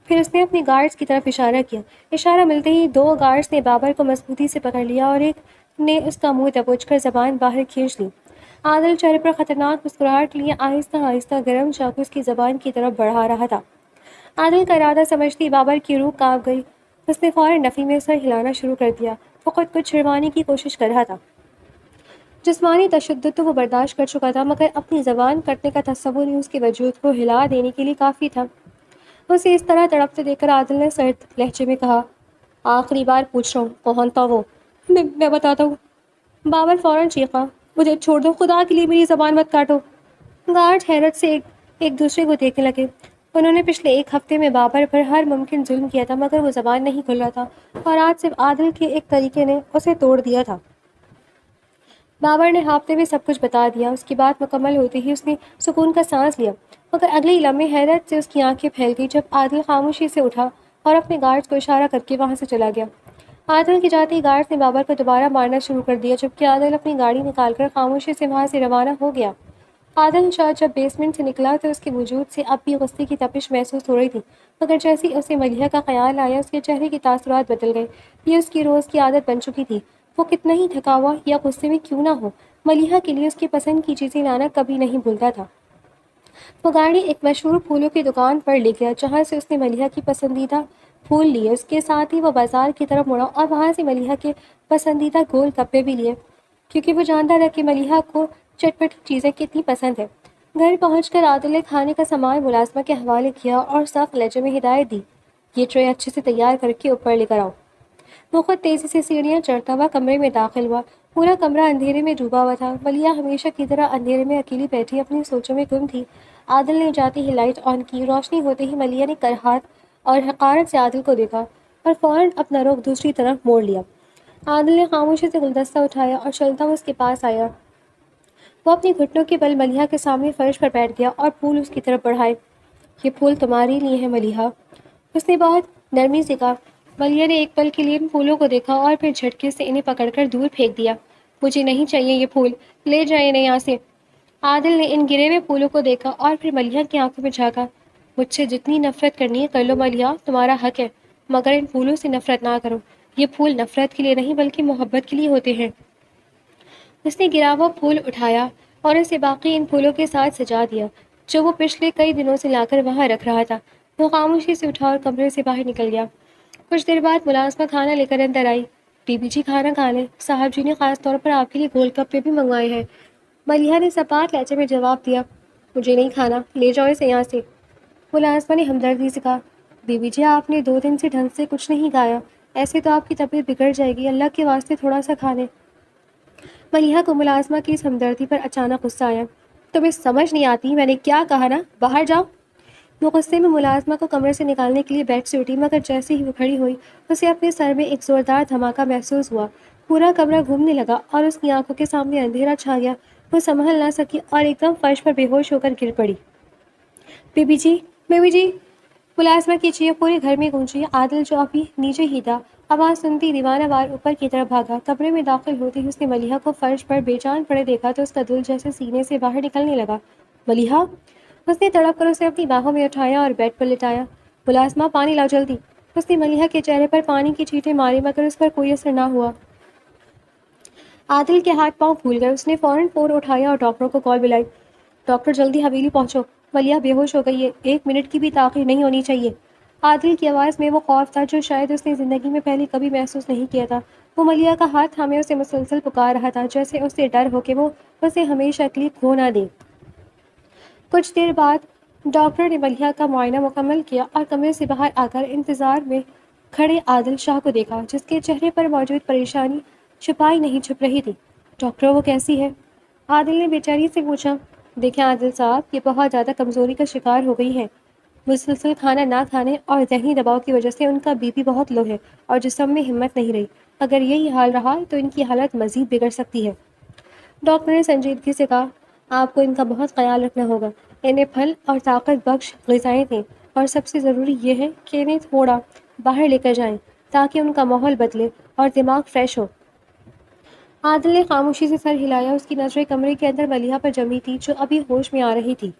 پھر اس نے اپنے گارڈز کی طرف اشارہ کیا۔ اشارہ ملتے ہی دو گارڈز نے بابر کو مضبوطی سے پکڑ لیا اور ایک نے اس کا منہ دبوچ کر زبان باہر کھینچ لی۔ عادل چہرے پر خطرناک مسکراہٹ لیے آہستہ آہستہ گرم چاقو اس کی زبان کی طرف بڑھا رہا تھا۔ عادل کا ارادہ سمجھتی بابر کی روح کانپ گئی۔ اس نے فوراً نفی میں سر ہلانا شروع کر دیا۔ وہ خود کو چھڑوانے کی کوشش کر رہا تھا۔ جسمانی تشدد تو وہ برداشت کر چکا تھا، مگر اپنی زبان کٹنے کا تصور ہی اس کے وجود کو ہلا دینے کے لیے کافی تھا۔ اسے اس طرح تڑپتے دیکھ کر عادل نے سرد لہجے میں کہا، آخری بار پوچھ رہا ہوں، کون تھا وہ؟ میں بتاتا ہوں۔ بابر فوراً چیخا، مجھے چھوڑ دو، خدا کے لیے میری زبان مت کاٹو۔ گارڈ حیرت سے ایک دوسرے کو دیکھنے لگے۔ انہوں نے پچھلے ایک ہفتے میں بابر پر ہر ممکن ظلم کیا تھا، مگر وہ زبان نہیں کھل رہا تھا، اور آج صرف عادل کے ایک طریقے نے اسے توڑ دیا تھا۔ بابر نے ہانپتے ہوئے سب کچھ بتا دیا۔ اس کی بات مکمل ہوتے ہی اس نے سکون کا سانس لیا، مگر اگلے ہی لمحے حیرت سے اس کی آنکھیں پھیل گئی جب عادل خاموشی سے اٹھا اور اپنے گارڈز کو اشارہ کر کے وہاں سے چلا گیا۔ عادل کے جاتے ہی گارڈز نے بابر کو دوبارہ مارنا شروع کر دیا، جبکہ عادل اپنی گاڑی نکال کر خاموشی سے وہاں سے روانہ ہو گیا۔ عادل شاہ جب بیسمنٹ سے نکلا تو اس کے وجود سے اب بھی غصے کی تپش محسوس ہو رہی تھی، مگر جیسے اسے ملیحہ کا خیال آیا اس کے چہرے کے تاثرات بدل گئے۔ یہ اس کی روز کی عادت بن چکی تھی۔ وہ کتنا ہی تھکا ہوا یا غصے میں کیوں نہ ہو، ملیحہ کے لیے اس کی پسند کی چیزیں لانا کبھی نہیں بھولتا تھا۔ وہ گاڑی ایک مشہور پھولوں کی دکان پر لے گیا جہاں سے اس نے ملیحہ کی پسندیدہ پھول لیے۔ اس کے ساتھ ہی وہ بازار کی طرف مڑا اور وہاں سے ملیحہ کے پسندیدہ گول گپے بھی لیے، کیونکہ وہ جانتا تھا کہ ملیحہ کو چٹپٹی چیزیں کتنی پسند ہیں۔ گھر پہنچ کر عادل نے کھانے کا سامان ملازمہ کے حوالے کیا اور سخت لہجے میں ہدایت دی، یہ ٹرے اچھے سے تیار کر کے اوپر لے کر آؤ۔ وہ خود تیزی سے سیڑھیاں چڑھتا ہوا کمرے میں داخل ہوا۔ پورا کمرہ اندھیرے میں ڈوبا ہوا تھا۔ ملیحہ ہمیشہ کی طرح اندھیرے میں اکیلی بیٹھی اپنی سوچوں میں گم تھی۔ عادل نے جاتے ہی لائٹ آن کی۔ روشنی ہوتے ہی ملیحہ نے کرہات اور حقارت سے عادل کو دیکھا اور فوراً اپنا رخ دوسری طرف موڑ لیا۔ عادل نے خاموشی سے گلدستہ اٹھایا اور چلتا ہوا اس کے پاس آیا۔ وہ اپنے گھٹنوں کے بل ملیحہ کے سامنے فرش پر بیٹھ گیا اور پھول اس کی طرف بڑھائے۔ یہ پھول تمہارے لیے ہیں ملیحہ، اس نے بہت نرمی سے کہا۔ ملیحہ نے ایک پل کے لیے ان پھولوں کو دیکھا اور پھر جھٹکے سے انہیں پکڑ کر دور پھینک دیا۔ مجھے نہیں چاہیے یہ پھول، لے جائیں انہیں یہاں سے۔ عادل نے ان گرے ہوئے پھولوں کو دیکھا اور پھر ملیحہ کی آنکھوں میں جھانکا۔ مجھ سے جتنی نفرت کرنی ہے کر لو ملیحہ، تمہارا حق ہے، مگر ان پھولوں سے نفرت نہ کرو۔ یہ پھول نفرت کے لیے نہیں بلکہ محبت کے لیے ہوتے ہیں۔ اس نے گرا ہوا پھول اٹھایا اور اسے باقی ان پھولوں کے ساتھ سجا دیا جو وہ پچھلے کئی دنوں سے لا کر وہاں رکھ رہا تھا۔ وہ خاموشی سے اٹھا اور کمرے سے باہر نکل گیا۔ کچھ دیر بعد ملازمہ کھانا لے کر اندر آئی۔ بی بی جی کھانا کھا لیں، صاحب جی نے خاص طور پر آپ کے لیے گول گپے بھی منگوائے ہیں۔ ملیحہ نے سپاٹ لہجے میں جواب دیا، مجھے نہیں کھانا، لے جاؤ اسے یہاں سے۔ ملازمہ نے ہمدردی سے کہا۔ بیوی جی آپ نے 2 دن سے ڈھنگ سے کچھ نہیں کھایا، ایسے تو آپ کی طبیعت بگڑ جائے گی، اللہ کے واسطے تھوڑا سا کھا لیں۔ ملیحہ کو ملازمہ کی اس ہمدردی پر اچانک غصہ آیا۔ تمہیں سمجھ نہیں آتی، میں نے کیا کہا نا، باہر جاؤ۔ وہ غصے میں ملازمہ کو کمرے سے نکالنے کے لیے بیڈ سے اٹھی، مگر جیسے ہی وہ کھڑی ہوئی اسے اپنے سر میں ایک زوردار دھماکہ محسوس ہوا۔ پورا کمرہ گھومنے لگا اور اس کی آنکھوں کے سامنے اندھیرا چھا گیا۔ وہ سنبھل نہ سکی اور ایک دم فرش پر بے ہوش ہو کر گر پڑی۔ بیبی جی، بیبی جی! ملازمہ کی چیخ پورے گھر میں گونجی۔ عادل جو ابھی نیچے ہی تھا آواز سنتی دیوانہ وار اوپر کی طرف بھاگا۔ کمرے میں داخل ہوتے ہی اس نے ملیحہ کو فرش پر بے جان پڑے دیکھا تو اس کا دل جیسے سینے سے باہر نکلنے لگا۔ ملیحہ! اس نے تڑپ کر اسے اپنی باہوں میں اٹھایا اور بیڈ پر لٹایا۔ ملازمہ پانی لاؤ جلدی! اس نے ملیحہ کے چہرے پر پانی کی چھینٹیں ماری مگر اس پر کوئی اثر نہ ہوا۔ عادل کے ہاتھ پاؤں پھول گئے۔ اس نے فوراً فون اٹھایا اور ڈاکٹر کو کال بلائی۔ ڈاکٹر جلدی حویلی پہنچو، ملیحہ بے ہوش ہو گئی ہے، 1 منٹ کی بھی تاخیر نہیں ہونی چاہیے۔ عادل کی آواز میں وہ خوف تھا جو شاید اس نے زندگی میں پہلے کبھی محسوس نہیں کیا تھا۔ وہ ملیحہ کا ہاتھ تھامے اسے مسلسل پکار رہا تھا، جیسے اسے ڈر ہو کہ وہ اسے ہمیشہ کے لیے کھو نہ دے۔ کچھ دیر بعد ڈاکٹر نے ملیحہ کا معائنہ مکمل کیا اور کمرے سے باہر آ کر انتظار میں کھڑے عادل شاہ کو دیکھا، جس کے چہرے پر موجود پریشانی چھپائی نہیں چھپ رہی تھی۔ ڈاکٹر وہ کیسی ہے؟ عادل نے بے چینی سے پوچھا۔ دیکھیں عادل صاحب، یہ بہت زیادہ کمزوری کا شکار ہو گئی ہے۔ مسلسل کھانا نہ کھانے اور ذہنی دباؤ کی وجہ سے ان کا بی پی بہت لو ہے اور جسم میں ہمت نہیں رہی۔ اگر یہی حال رہا تو ان کی حالت مزید بگڑ سکتی ہے۔ ڈاکٹر نے سنجیدگی سے کہا، آپ کو ان کا بہت خیال رکھنا ہوگا۔ انہیں پھل اور طاقت بخش غذائیں دیں اور سب سے ضروری یہ ہے کہ انہیں تھوڑا باہر لے کر جائیں تاکہ ان کا ماحول بدلے اور دماغ فریش ہو۔ عادل نے خاموشی سے سر ہلایا۔ اس کی نظریں کمرے کے اندر ملیحہ پر جمی تھی جو ابھی ہوش میں آ رہی تھی۔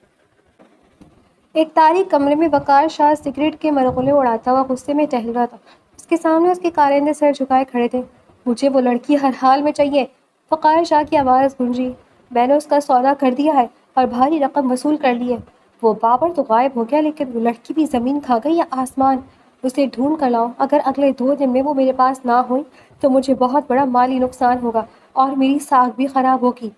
ایک تاریک کمرے میں وقار شاہ سگریٹ کے مرغلے اڑاتا ہوا غصے میں ٹہل رہا تھا۔ اس کے سامنے اس کے کارندے سر جھکائے کھڑے تھے۔ مجھے وہ لڑکی ہر حال میں چاہیے، وقار شاہ کی آواز گونجی۔ میں نے اس کا سودا کر دیا ہے اور بھاری رقم وصول کر لی ہے۔ وہ بابر تو غائب ہو گیا لیکن وہ لڑکی بھی زمین کھا گئی یا آسمان؟ اسے ڈھونڈ کر لاؤ۔ اگر اگلے 2 دن میں وہ میرے پاس نہ ہوئی تو مجھے بہت بڑا مالی نقصان ہوگا اور میری ساکھ بھی خراب ہوگی۔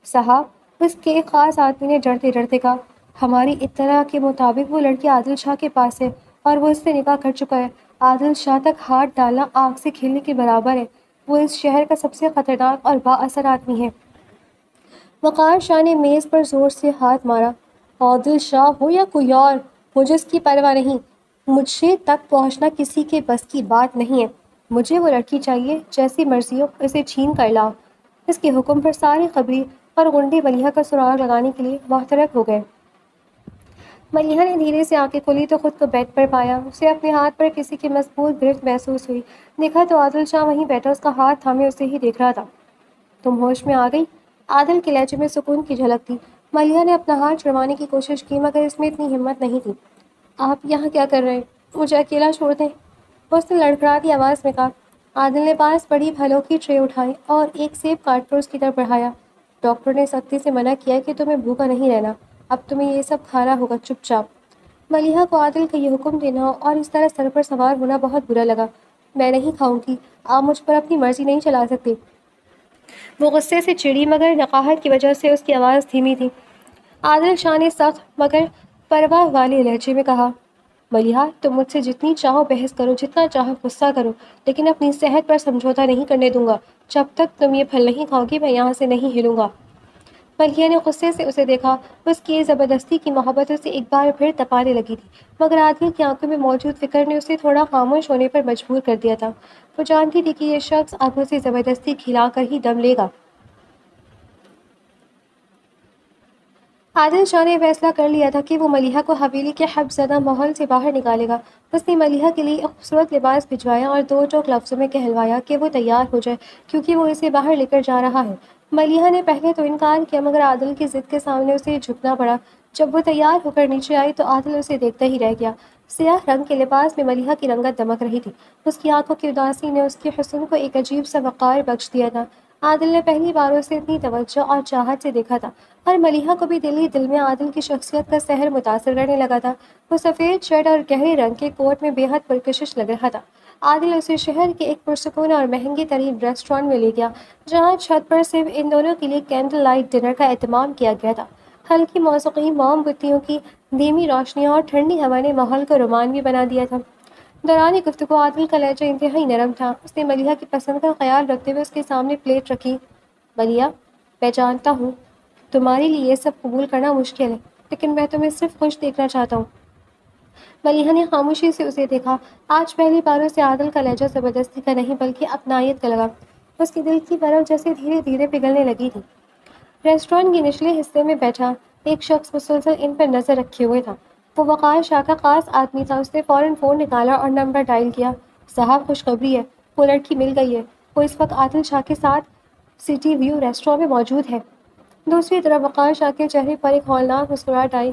صاحب، اس کے ایک خاص آدمی نے ڈرتے ڈرتے کہا، ہماری اطلاع کے مطابق وہ لڑکی عادل شاہ کے پاس ہے اور وہ اس سے نکاح کر چکا ہے۔ عادل شاہ تک ہاتھ ڈالنا آگ سے کھیلنے کے برابر ہے۔ وہ اس شہر کا سب سے خطرناک اور با اثر آدمی ہے۔ وقار شاہ نے میز پر زور سے ہاتھ مارا۔ عادل شاہ ہو یا کوئی اور، مجھے اس کی پرواہ نہیں۔ مجھے تک پہنچنا کسی کے بس کی بات نہیں ہے۔ مجھے وہ لڑکی چاہیے، جیسی مرضی ہو اسے چھین کر لاؤ۔ اس کے حکم پر سارے خبری اور غنڈے ملیحہ کا سراغ لگانے کے لیے محترک ہو گئے۔ ملیحہ نے دھیرے سے آنکھیں کھولی تو خود کو بیڈ پر پایا۔ اسے اپنے ہاتھ پر کسی کی مضبوط گرفت محسوس ہوئی۔ دیکھا تو عادل شاہ وہیں بیٹھا اس کا ہاتھ تھامے اسے ہی دیکھ رہا تھا۔ تم ہوش میں آ گئی؟ عادل کے لہجے میں سکون کی جھلک تھی۔ ملیحہ نے اپنا ہاتھ چھڑوانے کی کوشش کی مگر اس میں اتنی ہمت نہیں تھی۔ آپ یہاں کیا کر رہے ہیں؟ مجھے اکیلا چھوڑ دیں، اس نے لڑکھڑاتی آواز میں کہا۔ عادل نے پاس پڑی پھلوں کی ٹرے اٹھائی اور ایک سیب کاٹ کر اس کی طرف بڑھایا۔ ڈاکٹر نے سختی سے منع کیا کہ تمہیں بھوکا نہیں رہنا، اب تمہیں یہ سب کھانا ہوگا چپ چاپ۔ ملیحہ کو عادل کا یہ حکم دینا اور اس طرح سر پر سوار ہونا بہت برا لگا۔ میں نہیں کھاؤں گی، آپ مجھ پر اپنی مرضی نہیں چلا سکتے۔ وہ غصے سے چڑی مگر نقاہت کی وجہ سے اس کی آواز دھیمی تھی۔ عادل شاہ نے سخت مگر پرواہ والے لہجے میں کہا، ملیحہ تم مجھ سے جتنی چاہو بحث کرو، جتنا چاہو غصہ کرو، لیکن اپنی صحت پر سمجھوتہ نہیں کرنے دوں گا۔ جب تک تم یہ پھل نہیں کھاؤ گی میں یہاں سے نہیں ہلوں گا۔ ملیحہ نے غصے سے اسے دیکھا۔ اس کی زبردستی کی محبت اسے ایک بار پھر تپانے لگی تھی مگر عادل کی آنکھوں میں موجود فکر نے اسے تھوڑا خاموش ہونے پر مجبور کر دیا تھا۔ وہ جانتی تھی کہ یہ شخص اب اسے زبردستی کھلا کر ہی دم لے گا۔ عادل شاہ نے فیصلہ کر لیا تھا کہ وہ ملیحہ کو حویلی کے حب زدہ ماحول سے باہر نکالے گا۔ اس نے ملیحہ کے لیے ایک خوبصورت لباس بھجوایا اور 2 لفظوں میں کہلوایا کہ وہ تیار ہو جائے کیونکہ وہ اسے باہر لے کر جا رہا ہے۔ ملیحہ نے پہلے تو انکار کیا مگر عادل کی ضد کے سامنے اسے جھکنا پڑا۔ جب وہ تیار ہو کر نیچے آئی تو عادل اسے دیکھتا ہی رہ گیا۔ سیاہ رنگ کے لباس میں ملیحہ کی رنگت دمک رہی تھی۔ اس کی آنکھوں کی اداسی نے اس کے حسن کو ایک عجیب سا وقار بخش دیا تھا۔ عادل نے پہلی بار اسے اتنی توجہ اور چاہت سے دیکھا تھا اور ملیحہ کو بھی دل ہی دل میں عادل کی شخصیت کا سحر متاثر کرنے لگا تھا۔ وہ سفید شرٹ اور گہرے رنگ کے کوٹ میں بے حد پرکشش لگ رہا تھا۔ عادل اسے شہر کے ایک پرسکون اور مہنگے ترین ریسٹورانٹ میں لے گیا جہاں چھت پر صرف ان دونوں کے لیے کینڈل لائٹ ڈنر کا اہتمام کیا گیا تھا۔ ہلکی موسیقی، موم بتیوں کی دھیمی روشنیاں اور ٹھنڈی ہوا نے ماحول کو رومانوی بنا دیا تھا۔ دوران گفتگو عادل کا لہجہ انتہائی نرم تھا۔ اس نے ملیحہ کی پسند کا خیال رکھتے ہوئے اس کے سامنے پلیٹ رکھی۔ ملیحہ، میں جانتا ہوں تمہارے لیے یہ سب قبول کرنا مشکل ہے، لیکن میں تمہیں صرف خوش دیکھنا چاہتا ہوں۔ ملیحہ نے خاموشی سے اسے دیکھا۔ آج پہلی بار اسے عادل کا لہجہ زبردستی کا نہیں بلکہ اپنائیت کا لگا۔ اس کے دل کی برف جیسے دھیرے دھیرے پگھلنے لگی تھی۔ ریسٹورانٹ کے نچلے حصے میں بیٹھا ایک شخص مسلسل ان پر نظر رکھے ہوئے تھا۔ وہ وقار شاہ کا خاص آدمی تھا۔ اس نے فوراً فون نکالا اور نمبر ڈائل کیا۔ صاحب، خوشخبری ہے، وہ لڑکی مل گئی ہے۔ وہ اس وقت عادل شاہ کے ساتھ سٹی ویو ریسٹورانٹ میں موجود ہے۔ دوسری طرف وقار شاہ کے چہرے پر ایک ہولناک مسکراہٹ آئی۔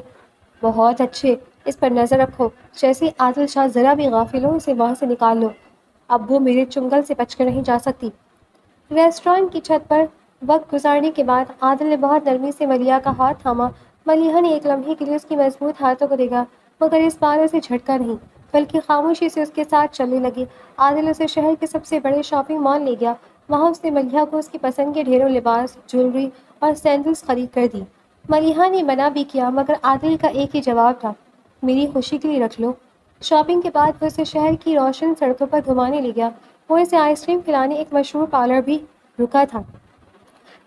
بہت اچھے، اس پر نظر رکھو، جیسے عادل شاہ ذرا بھی غافل ہو اسے وہاں سے نکال لو۔ اب وہ میرے چنگل سے بچ کر نہیں جا سکتی۔ ریسٹورانٹ کی چھت پر وقت گزارنے کے بعد عادل نے بہت نرمی سے ملیحہ کا ہاتھ تھاما۔ ملیحہ نے ایک لمحے کے لیے اس کی مضبوط ہاتھوں کو دیکھا، مگر اس بار اسے جھٹکا نہیں بلکہ خاموشی سے اس کے ساتھ چلنے لگی۔ عادل اسے شہر کے سب سے بڑے شاپنگ مال لے گیا۔ وہاں اس نے ملیحہ کو اس کی پسند کے ڈھیروں لباس، جیولری اور سینڈلز خرید کر دی۔ ملیحہ نے منع بھی کیا مگر عادل کا ایک ہی جواب تھا، میری خوشی کے لیے رکھ لو۔ شاپنگ کے بعد وہ اسے شہر کی روشن سڑکوں پر گھمانے لے گیا۔ وہ اسے آئس کریم کھلانے ایک مشہور پارلر بھی رکا تھا۔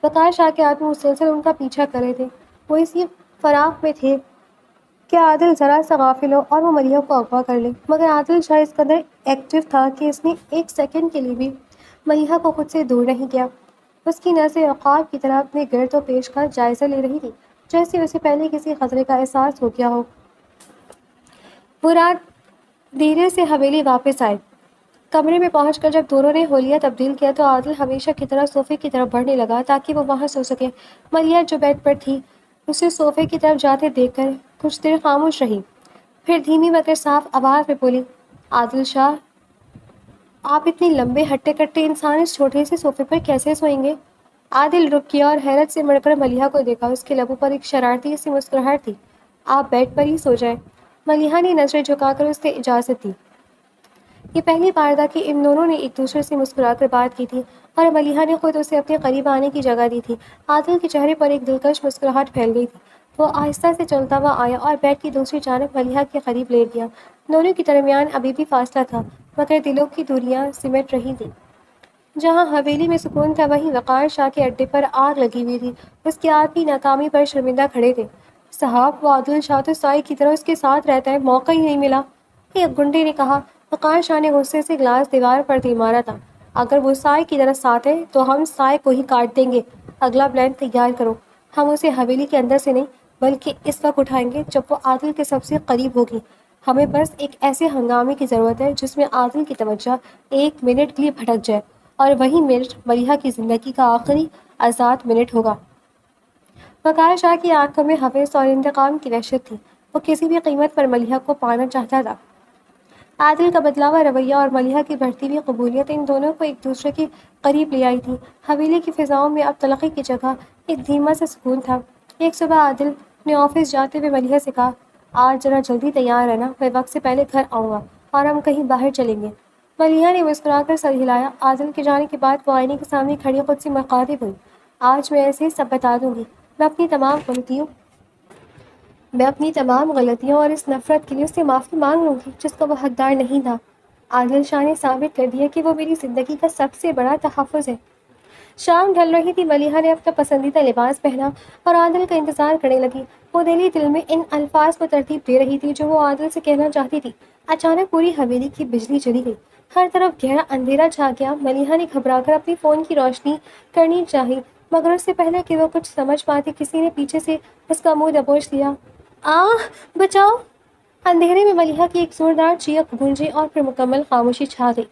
وقار شاہ کے آدمی مسلسل ان کا پیچھا کر رہے تھے۔ وہ اسی فراق میں تھے کہ عادل ذرا سا غافل ہو اور وہ ملیحہ کو اغوا کر لے، مگر عادل شاہ اس قدر ایکٹیو تھا کہ اس نے ایک سیکنڈ کے لیے بھی ملیحہ کو خود سے دور نہیں کیا۔ اس کی نظریں عقاب کی طرح اپنے گرد و پیش کا جائزہ لے رہی تھی، جیسے اسے پہلے کسی خطرے کا احساس ہو گیا ہو۔ وہ رات دھیرے سے حویلی واپس آئے۔ کمرے میں پہنچ کر جب دونوں نے حولیہ تبدیل کیا تو عادل ہمیشہ کی طرح صوفے کی طرف بڑھنے لگا تاکہ وہ وہاں سو سکے۔ ملیحہ جو بیڈ پر تھی اسے صوفے کی طرف جاتے دیکھ کر کچھ دیر خاموش رہی، پھر دھیمی مگر صاف آواز میں بولی، عادل شاہ، آپ اتنے لمبے ہٹے کٹے انسان اس چھوٹے سے صوفے پر کیسے سوئیں گے؟ عادل رک گیا اور حیرت سے مڑ کر ملیحہ کو دیکھا۔ اس کے لبوں پر ایک شرارتی سی مسکراہٹ تھی۔ آپ بیڈ پر ہی سو جائیں۔ ملیحہ نے نظریں جھکا کر اسے اجازت دی۔ یہ پہلی بار تھا کہ ان دونوں نے ایک دوسرے سے مسکرا کر بات کی تھی اور ملیحہ نے خود اسے اپنے قریب آنے کی جگہ دی تھی۔ عادل کے چہرے پر ایک دلکش مسکراہٹ پھیل گئی تھی۔ وہ آہستہ سے چلتا ہوا آیا اور بیڈ کی دوسری جانب ملیحہ کے قریب لیٹ گیا۔ دونوں کے درمیان ابھی بھی فاصلہ تھا مگر دلوں کی دوریاں سمٹ رہی تھیں۔ جہاں حویلی میں سکون تھا وہیں وقار شاہ کے اڈے پر آگ لگی ہوئی تھی۔ اس کے آدمی ناکامی پر شرمندہ کھڑے تھے۔ صاحب، وہ عادل شاہ تو سائے کی طرح اس کے ساتھ رہتا ہے، موقع ہی نہیں ملا، ایک گنڈے نے کہا۔ وقار شاہ نے غصے سے گلاس دیوار پر دے مارا تھا۔ اگر وہ سائے کی طرح ساتھ ہے تو ہم سائے کو ہی کاٹ دیں گے۔ اگلا پلان تیار کرو۔ ہم اسے حویلی کے اندر سے نہیں بلکہ اس وقت اٹھائیں گے جب وہ عادل کے سب سے قریب ہوگی۔ ہمیں بس ایک ایسے ہنگامے کی ضرورت ہے جس میں عادل کی توجہ ایک منٹ کے لیے بھٹک جائے اور وہی منٹ ملیحہ کی زندگی کا آخری آزاد منٹ ہوگا۔ وقار شاہ کی آنکھوں میں حوث اور انتقام کی وحشت تھی۔ وہ کسی بھی قیمت پر ملیحہ کو پانا چاہتا تھا۔ عادل کا بدلاوا رویہ اور ملیحہ کی بڑھتی ہوئی قبولیت ان دونوں کو ایک دوسرے کے قریب لے آئی تھی۔ حویلی کی فضاؤں میں اب تلخی کی جگہ ایک دھیما سا سکون تھا۔ ایک صبح عادل نے آفس جاتے ہوئے ملیحہ سے کہا، آج ذرا جلدی تیار رہنا، میں وقت سے پہلے گھر آؤں گا اور ہم کہیں باہر چلیں گے۔ ملیحہ نے مسکرا کر سر ہلایا۔ عادل کے جانے کے بعد وہ آئینے کے سامنے کھڑی خود سے مخاطب ہوئی، آج میں ایسے سب بتا دوں گی، میں اپنی تمام غلطیوں اور اس نفرت کے لیے اس سے معافی مانگ لوں گی جس کا وہ حقدار نہیں تھا۔ عادل شاہ نے ثابت کر دیا کہ وہ میری زندگی کا سب سے بڑا تحفظ ہے۔ شام ڈھل رہی تھی۔ ملیحہ نے اپنا پسندیدہ لباس پہنا اور عادل کا انتظار کرنے لگی۔ وہ دلی دل میں ان الفاظ کو ترتیب دے رہی تھی جو وہ عادل سے کہنا چاہتی تھی۔ اچانک پوری حویلی کی بجلی چلی گئی، ہر طرف گہرا اندھیرا چھا گیا۔ ملیحہ نے گھبرا کر اپنی فون کی روشنی کرنی چاہی مگر اس سے پہلے کہ وہ کچھ سمجھ پاتی کسی نے پیچھے سے اس کا منہ دبوچ لیا۔ بچاؤ! اندھیرے میں ملیحہ کی ایک زوردار چیخ گونجی اور پھر مکمل خاموشی چھا گئی۔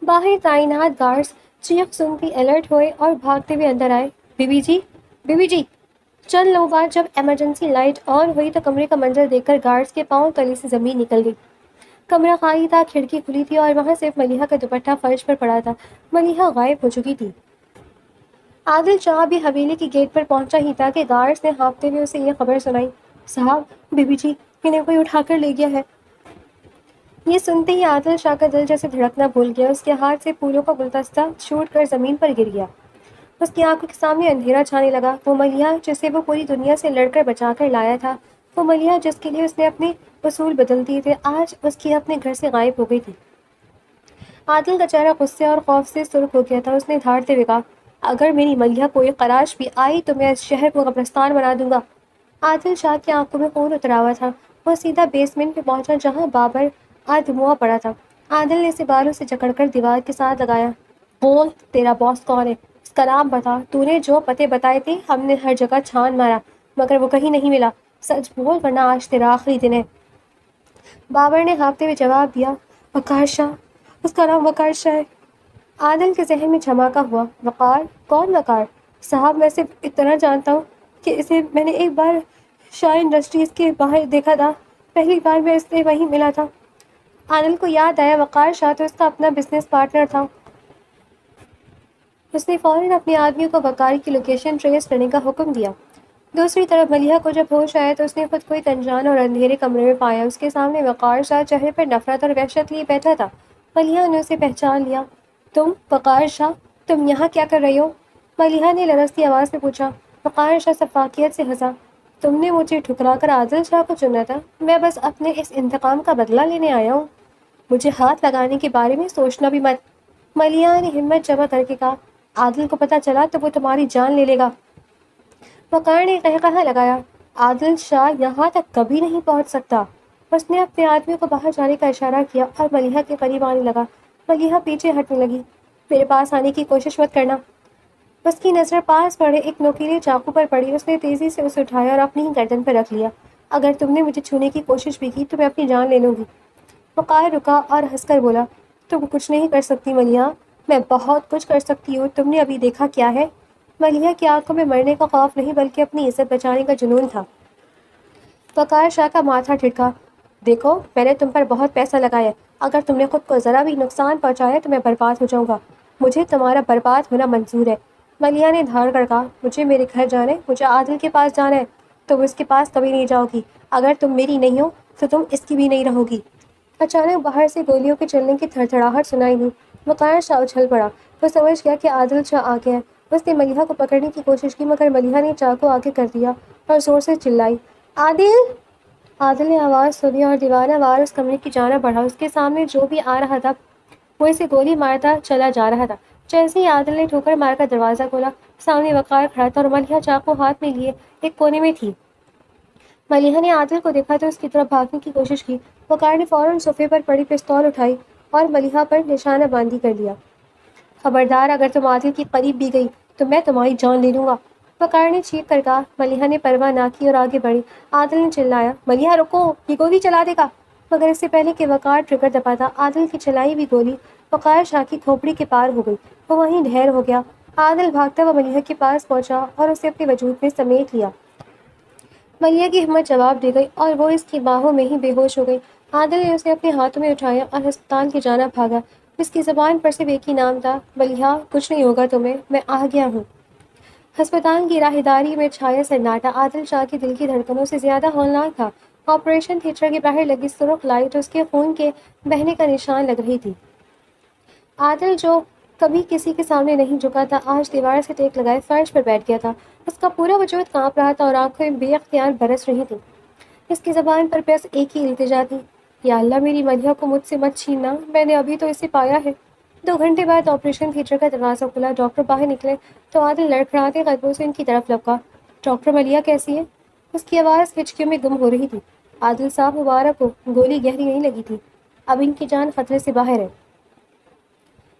باہر تعینات گارڈز چیخ سنتے الرٹ ہوئے اور بھاگتے ہوئے اندر آئے۔ بیوی جی! چند لمحوں بعد جب ایمرجنسی لائٹ آن ہوئی تو کمرے کا منظر دیکھ کر گارڈز کے پاؤں تلے سے زمین نکل گئی۔ کمرہ خالی تھا، کھڑکی کھلی تھی اور وہاں صرف ملیحہ کا دوپٹہ فرش پر پڑا تھا۔ ملیحہ غائب ہو چکی تھی۔ عادل شاہ بھی حویلی کی گیٹ پر پہنچا ہی تھا کہ گارڈز نے ہانپتے ہوئے اسے یہ خبر سنائی، صاحب، بیوی جی، انہیں کوئی اٹھا کر لے گیا ہے۔ یہ سنتے ہی عادل شاہ کا دل جیسے دھڑکنا بھول گیا۔ اس کے ہاتھ سے پھولوں کا گلدستہ چھوٹ کر زمین پر گر گیا۔ اس کی آنکھوں کے سامنے اندھیرا چھانے لگا۔ وہ ملیحہ جسے وہ پوری دنیا سے لڑ کر بچا کر لایا تھا وہ ملیحہ جس کے لیے اس نے اپنے اصول بدل دیے تھے آج اس کی اپنے گھر سے غائب ہو گئی تھی۔ عادل کا چہرہ غصے اور خوف سے سرخ ہو گیا تھا۔ اس نے دھاڑتے ہوئے کہا، اگر میری ملیحہ کوئی خراش بھی آئی تو میں اس شہر کو قبرستان بنا دوں گا۔ عادل شاہ کی آنکھوں میں خون اترا ہوا تھا۔ وہ سیدھا بیسمنٹ پہ پہنچا جہاں بابر آدھموا پڑا تھا۔ عادل نے اسے بالوں سے جکڑ کر دیوار کے ساتھ لگایا۔ بول، تیرا باس کون ہے؟ اس کا نام بتا۔ تو نے جو پتے بتائے تھے ہم نے ہر جگہ چھان مارا مگر وہ کہیں نہیں ملا۔ سچ بول ورنہ آج تیرا آخری دن ہے۔ بابر نے ہانپتے ہوئے جواب دیا، وقار شاہ، اس کا نام وقار شاہ ہے۔ عادل کے ذہن میں دھماکہ ہوا۔ وقار؟ کون وقار؟ صاحب میں صرف اتنا جانتا ہوں کہ اسے میں نے ایک بار شاہ انڈسٹریز کے باہر دیکھا تھا۔ پہلی بار میں اس سے وہیں ملا تھا۔ عادل کو یاد آیا وقار شاہ تو اس کا اپنا بزنس پارٹنر تھا۔ اس نے فوراً اپنے آدمیوں کو وقار کی لوکیشن ٹریس کرنے کا حکم دیا۔ دوسری طرف ملیحہ کو جب ہوش آیا تو اس نے خود کو ایک انجان اور اندھیرے کمرے میں پایا۔ اس کے سامنے وقار شاہ چہرے پر نفرت اور وحشت لیے بیٹھا تھا۔ ملیحہ نے اسے پہچان لیا۔ تم وقار شاہ، تم یہاں کیا کر رہی ہو؟ ملیحہ نے لرزتی آواز میں پوچھا۔ وقار شاہ شفاقیت سے ہنسا۔ تم نے مجھے ٹھکرا کر عادل شاہ کو چنا تھا، میں بس اپنے اس انتقام کا بدلہ لینے آیا ہوں۔ مجھے ہاتھ لگانے کے بارے میں سوچنا بھی مت۔ ملیحہ نے ہمت جمع کر کے کہا، عادل کو پتہ چلا تو وہ تمہاری جان لے لے گا۔ وقار نے قہقہہ لگایا، عادل شاہ یہاں تک کبھی نہیں پہنچ سکتا۔ اس نے اپنے آدمیوں کو باہر جانے کا اشارہ کیا اور ملیحہ کے قریب آنے لگا۔ ملیحہ پیچھے ہٹنے لگی۔ میرے پاس آنے کی کوشش مت کرنا۔ اس کی نظر پاس پڑے ایک نوکیلے چاقو پر پڑی۔ اس نے تیزی سے اسے اٹھایا اور اپنی ہی گردن پر رکھ لیا۔ اگر تم نے مجھے چھونے کی کوشش بھی کی تو میں اپنی جان لے لوں گی۔ وقار رکا اور ہنس کر بولا، تم کچھ نہیں کر سکتی ملیحہ، میں بہت کچھ کر سکتی ہوں۔ تم نے ابھی دیکھا کیا ہے؟ ملیحہ کی آنکھوں میں مرنے کا خوف نہیں بلکہ اپنی عزت بچانے کا جنون تھا۔ وقار شاہ کا ماتھا ٹھٹکا، دیکھو میں نے تم پر بہت پیسہ لگایا، اگر تم نے خود کو ذرا بھی نقصان پہنچایا تو میں برباد ہو جاؤں گا۔ مجھے تمہارا برباد ہونا منظور ہے۔ ملیحہ نے دھاڑ کر کہا، مجھے میرے گھر جانا ہے، مجھے عادل کے پاس جانا ہے۔ تم اس کے پاس کبھی نہیں جاؤ گی۔ اگر تم میری نہیں ہو تو تم اس کی بھی نہیں رہو گی۔ اچانک باہر سے گولیوں کے چلنے کی تھڑتھڑاہٹ سنائی دی۔ وقار شاہ اچھل پڑا۔ وہ سمجھ گیا کہ عادل شاہ آ گیا ہے۔ اس نے ملیحہ کو پکڑنے کی کوشش کی مگر ملیحہ نے چاقو آگے کر دیا اور زور سے چلائی، عادل! عادل نے آواز سنی اور دیوانہ وار اس کمرے کی جانب بڑھا۔ اس کے سامنے جو بھی آ رہا تھا وہ اسے گولی مارتا چلا جا رہا تھا۔ جیسے ہی عادل نے ٹھوکر مار کر دروازہ کھولا، سامنے وقار کھڑا تھا اور ملیحہ چاقو ہاتھ میں لیے ایک کونے میں تھی۔ ملیحہ نے عادل کو دیکھا تو اس کی طرف بھاگنے کی کوشش کی۔ وقار نے فوراً صوفے پر پڑی پستول اٹھائی اور ملیحہ پر نشانہ بندی کر لیا۔ خبردار، اگر تم عادل کے قریب بھی گئی تو میں تمہاری جان لے لوں گا، وقار نے چیخ کر کہا۔ ملیحہ نے پرواہ نہ کی اور آگے بڑھی۔ عادل نے چلایا، ملیحہ رکو، یہ گولی چلا دے گا۔ مگر اس سے پہلے کہ وقار ٹرگر دباتا، عادل کی چلائی ہوئی گولی وقار شاہ کی کھوپڑی کے پار ہو گئی۔ وہ وہیں ڈھیر ہو گیا۔ عادل بھاگتا ہوا ملیحہ کے پاس پہنچا اور اسے اپنے وجود میں سمیٹ لیا۔ ملیحہ کی ہمت جواب دے گئی اور وہ اس کی باہوں میں ہی بے ہوش ہو گئی۔ عادل نے اسے اپنے ہاتھوں میں اٹھایا اور ہسپتال کی جانب بھاگا۔ اس کی زبان پر صرف ایک ہی نام تھا، ملیحہ، کچھ نہیں ہوگا تمہیں، میں آ گیا ہوں۔ ہسپتال کی راہداری میں چھایا سناٹا۔ عادل شاہ کی دل کی دھڑکنوں سے زیادہ ہولناک تھا۔ آپریشن تھیٹر کے باہر لگی سرخ لائٹ اس کے خون کے بہنے کا نشان لگ رہی تھی۔ عادل جو کبھی کسی کے سامنے نہیں جھکا تھا، آج دیوار سے ٹیک لگائے فرش پر بیٹھ گیا تھا۔ اس کا پورا وجود کانپ رہا تھا اور آنکھیں بے اختیار برس رہی تھیں۔ اس کی زبان پر بس ایک ہی التجا تھی، یا اللہ میری ملیحہ کو مجھ سے مت چھیننا، میں نے ابھی تو اسے پایا ہے۔ 2 گھنٹے بعد آپریشن تھیٹر کا دروازہ کھلا۔ ڈاکٹر باہر نکلے تو عادل لڑکھڑاتے قدموں سے ان کی طرف لپکا۔ ڈاکٹر، ملیحہ کیسی ہے؟ اس کی آواز ہچکیوں میں گم ہو رہی تھی۔ عادل صاحب مبارک ہو، گولی گہری نہیں لگی تھی، اب ان کی جان خطرے سے باہر ہے۔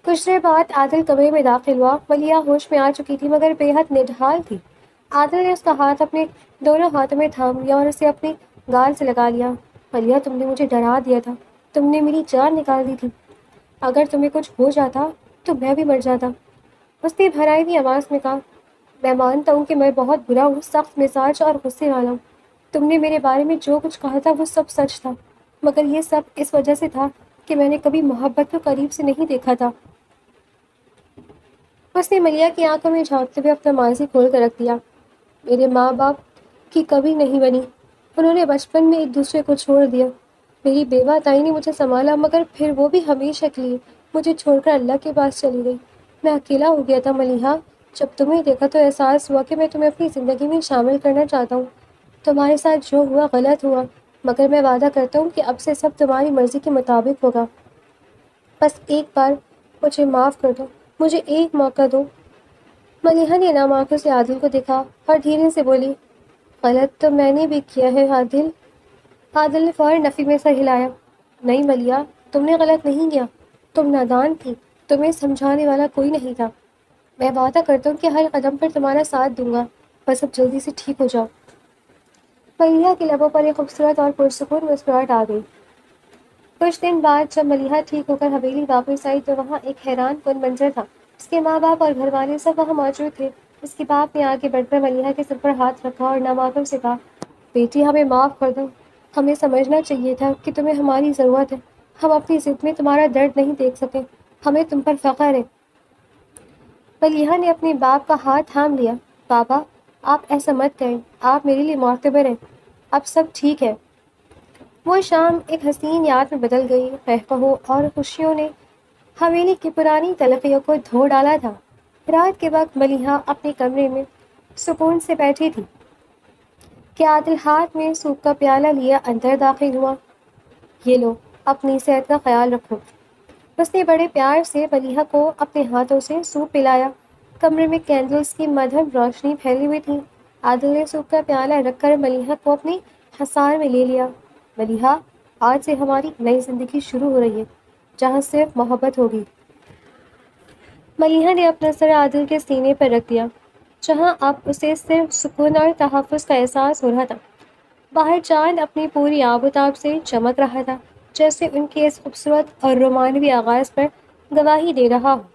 کچھ دیر بعد عادل کمرے میں داخل ہوا۔ ملیحہ ہوش میں آ چکی تھی مگر بے حد نڈھال تھی۔ عادل نے اس کا ہاتھ اپنے دونوں ہاتھوں میں تھام لیا اور اسے اپنے گال سے لگا لیا۔ ملیحہ، تم نے مجھے ڈرا دیا تھا، تم نے میری جان نکال دی تھی، اگر تمہیں کچھ ہو جاتا تو میں بھی مر جاتا۔ اس نے بھرائی ہوئی آواز میں کہا، میں مانتا ہوں کہ میں بہت برا ہوں، سخت مزاج اور غصے والا ہوں۔ تم نے میرے بارے میں جو کچھ کہا تھا وہ سب سچ تھا، مگر یہ سب اس وجہ سے تھا کہ میں نے کبھی محبت کو قریب سے نہیں دیکھا تھا۔ اس نے ملیحہ کی آنکھوں میں جھانکتے ہوئے اپنا ماضی کھول کر رکھ دیا۔ میرے ماں باپ کی کبھی نہیں بنی، انہوں نے بچپن میں ایک دوسرے کو چھوڑ دیا۔ میری بیوہ تائی نے مجھے سنبھالا مگر پھر وہ بھی ہمیشہ کے لیے مجھے چھوڑ کر اللہ کے پاس چلی گئی۔ میں اکیلا ہو گیا تھا ملیحہ، جب تمہیں دیکھا تو احساس ہوا کہ میں تمہیں اپنی زندگی میں شامل کرنا چاہتا ہوں۔ تمہارے ساتھ جو ہوا غلط ہوا، مگر میں وعدہ کرتا ہوں کہ اب سے سب تمہاری مرضی کے مطابق ہوگا۔ بس ایک بار مجھے معاف کر دو، مجھے ایک موقع دو۔ ملیحہ نے نام آنکھوں سے عادل کو دیکھا اور دھیرے سے بولی، غلط تو میں نے بھی کیا ہے عادل۔ عادل نے فوراً نفی میں سر ہلایا۔ نہیں ملیحہ، تم نے غلط نہیں کیا، تم نادان تھی، تمہیں سمجھانے والا کوئی نہیں تھا۔ میں وعدہ کرتا ہوں کہ ہر قدم پر تمہارا ساتھ دوں گا، بس اب جلدی سے ٹھیک ہو جاؤ۔ ملیحہ کے لبوں پر ایک خوبصورت اور پرسکون مسکراہٹ آ گئی۔ کچھ دن بعد جب ملیحہ ٹھیک ہو کر حویلی واپس آئی تو وہاں ایک حیران کن منظر تھا۔ اس کے ماں باپ اور گھر والے سب وہاں موجود تھے۔ اس کے باپ نے آگے بڑھ کر ملیحہ کے سر پر ہاتھ رکھا اور نم آنکھوں سے کہا، بیٹی ہمیں معاف کر دو، ہمیں سمجھنا چاہیے تھا کہ تمہیں ہماری ضرورت ہے، ہم اپنی ضد میں تمہارا درد نہیں دیکھ سکے، ہمیں تم پر فخر ہے۔ ملیحہ نے اپنے باپ کا ہاتھ تھام لیا۔ بابا، آپ ایسا مت کریں، آپ میرے لیے معتبر ہیں، اب سب ٹھیک ہے۔ وہ شام ایک حسین یاد میں بدل گئی۔ قہقہوں اور خوشیوں نے حویلی کی پرانی تلخیوں کو دھو ڈالا تھا۔ رات کے وقت ملیحہ اپنے کمرے میں سکون سے بیٹھی تھی کہ عادل ہاتھ میں سوپ کا پیالہ لیا اندر داخل ہوا۔ یہ لو، اپنی صحت کا خیال رکھو۔ اس نے بڑے پیار سے ملیحہ کو اپنے ہاتھوں سے سوپ پلایا۔ کمرے میں کینڈلز کی مدھم روشنی پھیلی ہوئی تھی۔ عادل نے سوپ کا پیالہ رکھ کر ملیحہ کو اپنی حصار میں لے لیا۔ ملیحہ، آج سے ہماری نئی زندگی شروع ہو رہی ہے، جہاں صرف محبت ہوگی۔ ملیحہ نے اپنا سر عادل کے سینے پر رکھ دیا، جہاں اب اسے صرف سکون اور تحفظ کا احساس ہو رہا تھا۔ باہر چاند اپنی پوری آب و تاب سے چمک رہا تھا، جیسے ان کے اس خوبصورت اور رومانوی آغاز پر گواہی دے رہا ہو۔